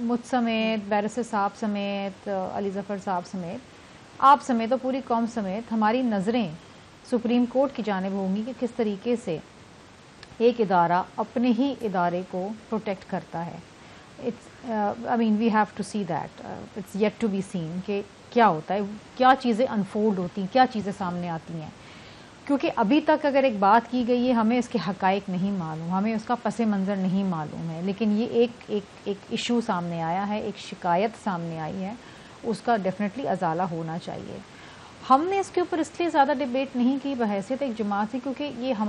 مجھ سمیت، بیرسٹر صاحب سمیت، علی ظفر صاحب سمیت، آپ سمیت اور پوری قوم سمیت ہماری نظریں سپریم کورٹ کی جانب ہوں گی کہ کس طریقے سے ایک ادارہ اپنے ہی ادارے کو پروٹیکٹ کرتا ہے. I mean we have to see that. It's yet to be seen کہ کیا ہوتا ہے، کیا چیزیں انفولڈ ہوتی ہیں، کیا چیزیں سامنے آتی ہیں. کیونکہ ابھی تک اگر ایک بات کی گئی ہے ہمیں اس کے حقائق نہیں معلوم، ہمیں اس کا پس منظر نہیں معلوم ہے، لیکن یہ ایک ایشو سامنے آیا ہے، ایک شکایت سامنے آئی ہے، اس کا ڈیفینیٹلی ازالہ ہونا چاہیے. ہم نے اس کے اوپر اس لیے زیادہ ڈیبیٹ نہیں کی بحیثیت ایک جماعت سے کیونکہ یہ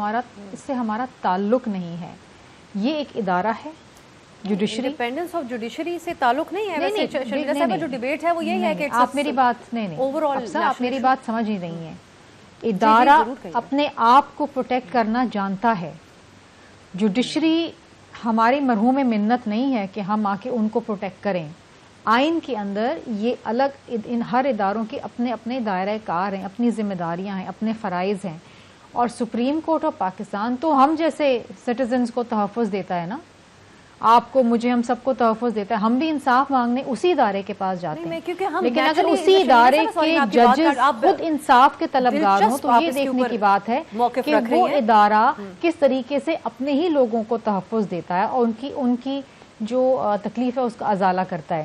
اس سے ہمارا تعلق نہیں ہے. یہ ایک ادارہ ہے جوڈیشری. انڈیپینڈنس آف جوڈیشری سے تعلق نہیں ہے. ویسے شرمیلا صاحبہ جو ڈیبیٹ ہے وہ یہی ہے کہ آپ میری بات آپ میری بات سمجھ نہیں رہی ہیں. ادارہ اپنے آپ کو پروٹیکٹ کرنا جانتا ہے. جوڈیشری ہماری مرحوم منت نہیں ہے کہ ہم آ کے ان کو پروٹیکٹ کریں. آئین کے اندر یہ الگ ان ہر اداروں کے اپنے اپنے دائرہ کار ہیں، اپنی ذمہ داریاں ہیں، اپنے فرائض ہیں. اور سپریم کورٹ آف پاکستان تو ہم جیسے سٹیزنز کو تحفظ دیتا ہے نا، آپ کو، مجھے، ہم سب کو تحفظ دیتا ہے. ہم بھی انصاف مانگنے اسی ادارے کے پاس جاتے ہیں، لیکن اگر اسی ادارے کے ججز خود انصاف کے طلبگار ہوں تو یہ دیکھنے کی بات ہے کہ وہ ادارہ کس طریقے سے اپنے ہی لوگوں کو تحفظ دیتا ہے اور ان کی جو تکلیف ہے اس کا ازالہ کرتا ہے.